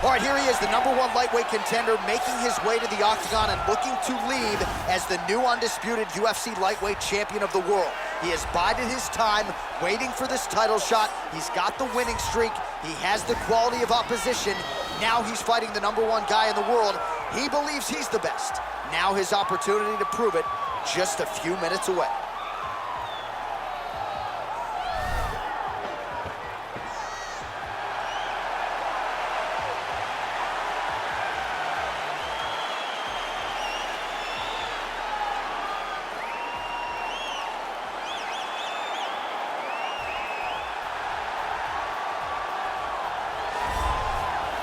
All right, here he is, the #1 lightweight contender, making his way to the octagon and looking to leave as the new undisputed UFC lightweight champion of the world. He has bided his time, waiting for this title shot. He's got the winning streak. He has the quality of opposition. Now he's fighting the #1 guy in the world. He believes he's the best. Now his opportunity to prove it, just a few minutes away.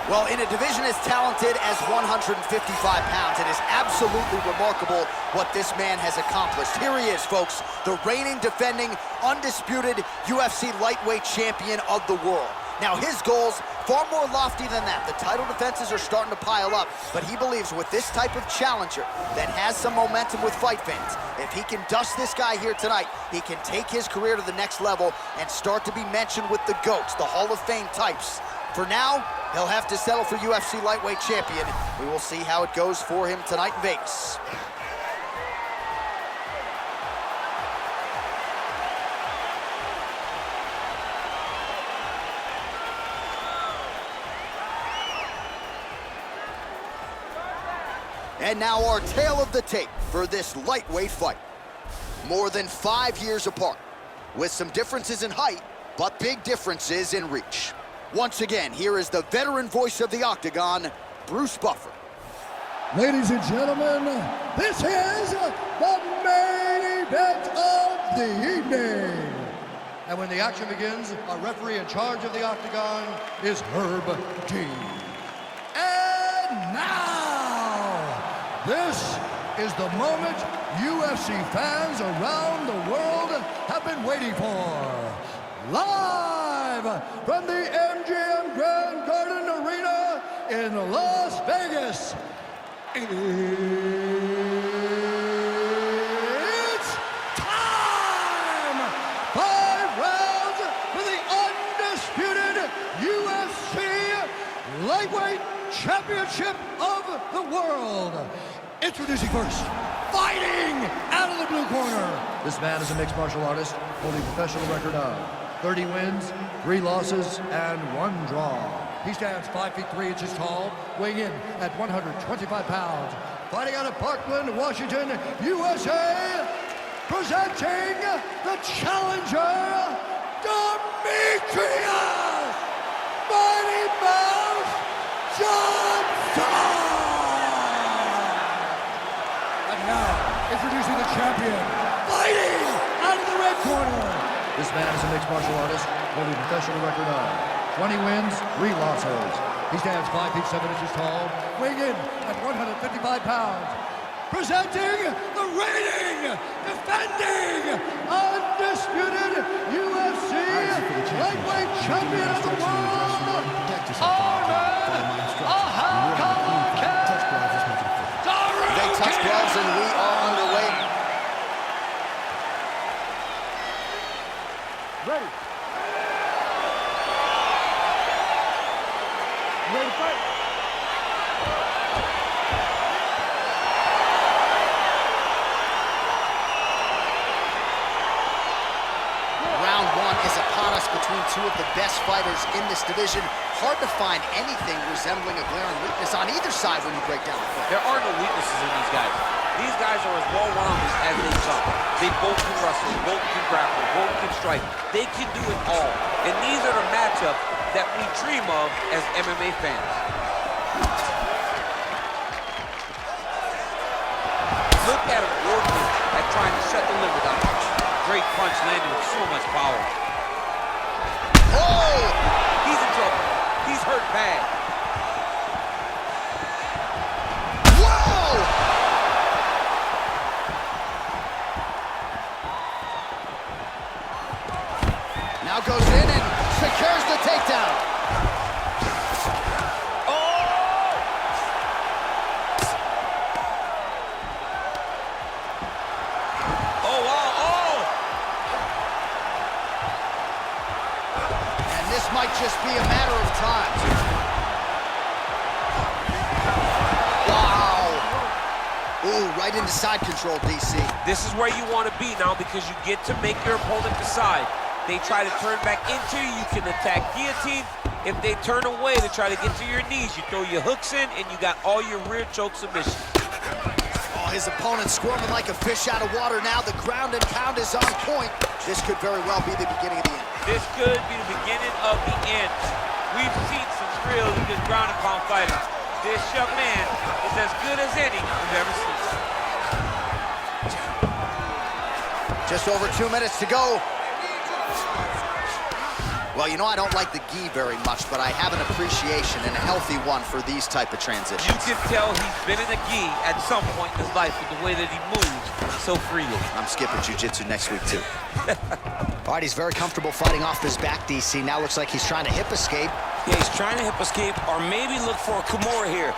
Well, in a division as talented as 155 pounds, it is absolutely remarkable what this man has accomplished. Here he is, folks, the reigning, defending, undisputed UFC lightweight champion of the world. Now, his goals, far more lofty than that. The title defenses are starting to pile up, but he believes with this type of challenger that has some momentum with fight fans, if he can dust this guy here tonight, he can take his career to the next level and start to be mentioned with the GOATs, the Hall of Fame types. For now, he'll have to settle for UFC lightweight champion. We will see how it goes for him tonight in Vegas. And now our tale of the tape for this lightweight fight. More than 5 years apart, with some differences in height, but big differences in reach. Once again, here is the veteran voice of the octagon, Bruce Buffer. Ladies and gentlemen, this is the main event of the evening. And when the action begins, our referee in charge of the octagon is Herb Dean. And now, this is the moment UFC fans around the world have been waiting for. Live from the MGM Grand Garden Arena in Las Vegas, it's time! 5 rounds for the undisputed UFC Lightweight Championship of the World. Introducing first, fighting out of the blue corner. This man is a mixed martial artist holding a professional record of 30 wins, 3 losses, and 1 draw. He stands 5 feet 3 inches tall, weighing in at 125 pounds. Fighting out of Parkland, Washington, USA, presenting the challenger, Demetrious Mighty Mouse Johnson! And now, introducing the champion, fighting out of the red corner. This man is a mixed martial artist holding a professional record of 20 wins, 3 losses. He stands 5 feet 7 inches tall, weighing in at 155 pounds. Presenting the reigning, defending, undisputed UFC lightweight champion of the world, Arman Tsarukyan. They touch gloves and we are underway. Ready. Ready to fight? Round 1 is upon us between 2 of the best fighters in this division. Hard to find anything resembling a glaring weakness on either side when you break down the fight. There are no weaknesses in these guys. These guys are as well-rounded as they come. They both can wrestle, both can grapple, both can strike. They can do it all. And these are the matchups that we dream of as MMA fans. Look at him working at trying to shut the liver down. Great punch landed with so much power. Oh! He's in trouble. He's hurt bad. Now goes in and secures the takedown. Oh, wow, oh! And this might just be a matter of time. Ooh, right into side control, DC. This is where you want to be now because you get to make your opponent decide. They try to turn back into you, you can attack guillotine. If they turn away to try to get to your knees, you throw your hooks in and you got all your rear choke submissions. Oh, his opponent squirming like a fish out of water now. The ground and pound is on point. This could very well be the beginning of the end. This could be the beginning of the end. We've seen some really good ground and pound fighters. This young man is as good as any we've ever seen. Just over 2 minutes to go. Well, you know, I don't like the gi very much, but I have an appreciation, and a healthy one, for these type of transitions. You can tell he's been in a gi at some point in his life with the way that he moves so freely. I'm skipping jiu-jitsu next week, too. All right, he's very comfortable fighting off his back, DC. Now looks like he's trying to hip escape. Yeah, he's trying to hip escape or maybe look for a Kimura here.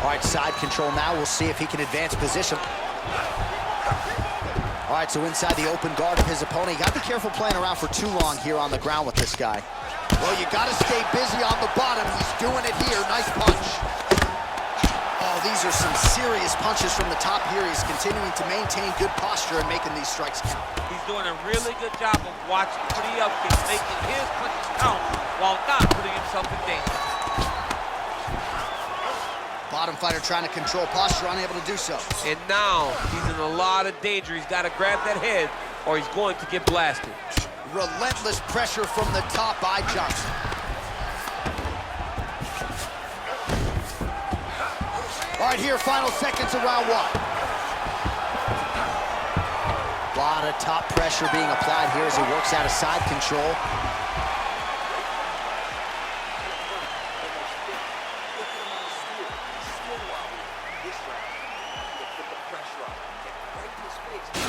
All right, side control now. We'll see if he can advance position. All right, so inside the open guard of his opponent. You got to be careful playing around for too long here on the ground with this guy. Well, you got to stay busy on the bottom. He's doing it here. Nice punch. Oh, these are some serious punches from the top here. He's continuing to maintain good posture and making these strikes count. He's doing a really good job of watching for the upkicks, making his punches count while not putting himself in danger. Bottom fighter trying to control posture, unable to do so. And now he's in a lot of danger. He's got to grab that head or he's going to get blasted. Relentless pressure from the top by Johnson. All right, here, final seconds of round one. A lot of top pressure being applied here as he works out of side control.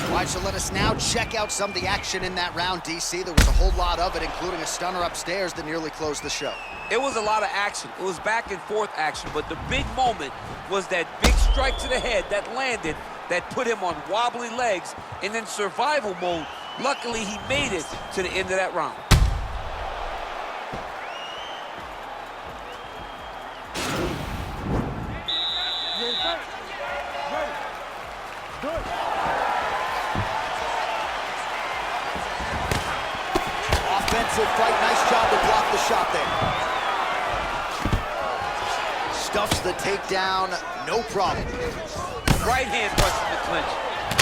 All right, so let us now check out some of the action in that round, DC. There was a whole lot of it, including a stunner upstairs that nearly closed the show. It was a lot of action. It was back and forth action, but the big moment was that big strike to the head that landed, that put him on wobbly legs, and in survival mode, luckily he made it to the end of that round. Offensive fight, nice job to block the shot there. Stuffs the takedown, no problem. Right hand punch in the clinch.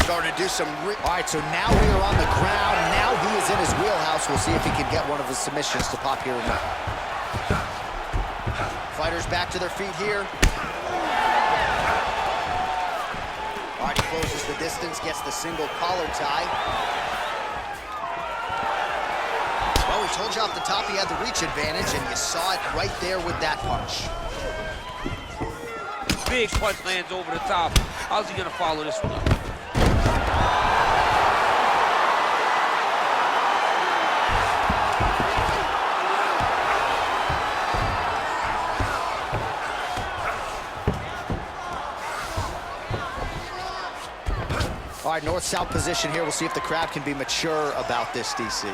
Starting to do some... All right, so now we are on the ground. Now he is in his wheelhouse. We'll see if he can get one of his submissions to pop here or not. Fighters back to their feet here. All right, he closes the distance, gets the single collar tie. Well, we told you off the top he had the reach advantage, and you saw it right there with that punch. Big punch lands over the top. How's he gonna follow this one up? All right, north-south position here. We'll see if the crowd can be mature about this, DC.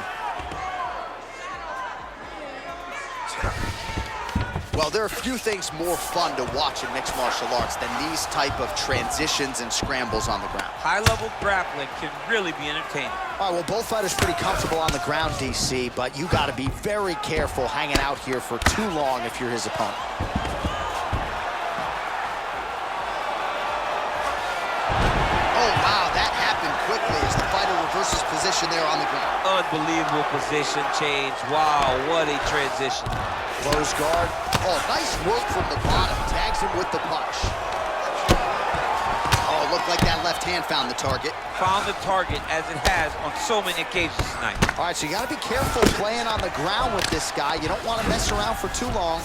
Well, there are few things more fun to watch in mixed martial arts than these type of transitions and scrambles on the ground. High-level grappling can really be entertaining. All right, well, both fighters pretty comfortable on the ground, DC, but you got to be very careful hanging out here for too long if you're his opponent. Oh, wow, that happened quickly as the fighter reverses position there on the ground. Unbelievable position change. Wow, what a transition. Close guard. Oh, nice work from the bottom. Tags him with the punch. Oh, it looked like that left hand found the target. Found the target, as it has on so many occasions tonight. All right, so you got to be careful playing on the ground with this guy. You don't want to mess around for too long.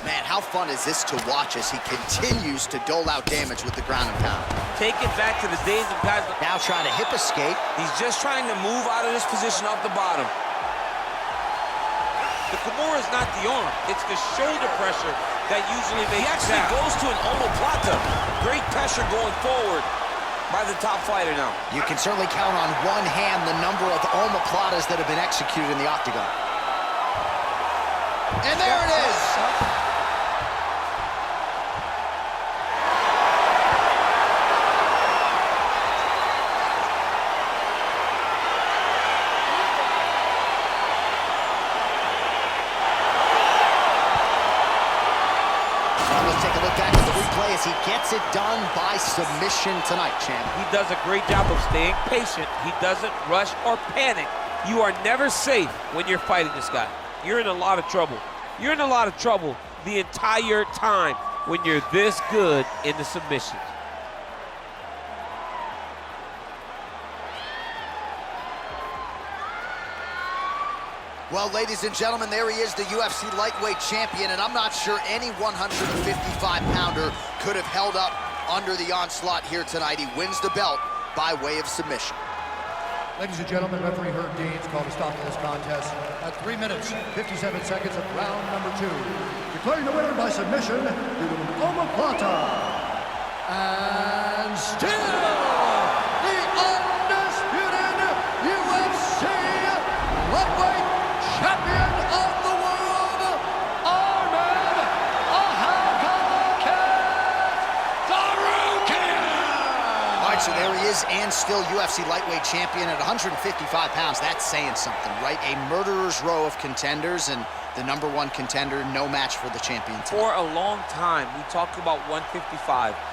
Man, how fun is this to watch as he continues to dole out damage with the ground and pound. Take it back to the days of guys. Now trying to hip escape. He's just trying to move out of this position off the bottom. The Kimura is not the arm. It's the shoulder pressure that usually makes He actually goes to an omoplata. Great pressure going forward by the top fighter now. You can certainly count on one hand the number of omoplatas that have been executed in the octagon. And there it is. a look back at the replay as he gets it done by submission tonight, champ. He does a great job of staying patient. He doesn't rush or panic. You are never safe when you're fighting this guy. You're in a lot of trouble. You're in a lot of trouble the entire time when you're this good in the submissions. Well, ladies and gentlemen, there he is, the UFC lightweight champion, and I'm not sure any 155-pounder could have held up under the onslaught here tonight. He wins the belt by way of submission. Ladies and gentlemen, referee Herb Dean's called a stop to this contest at 3 minutes, 57 seconds of round number 2. Declaring the winner by submission due to an omoplata. And still, the undisputed UFC lightweight champion of the world, Arman Tsarukyan! All right, so there he is, and still UFC lightweight champion at 155 pounds. That's saying something, right? A murderer's row of contenders, and the #1 contender, no match for the champion tonight. For a long time, we talked about 155.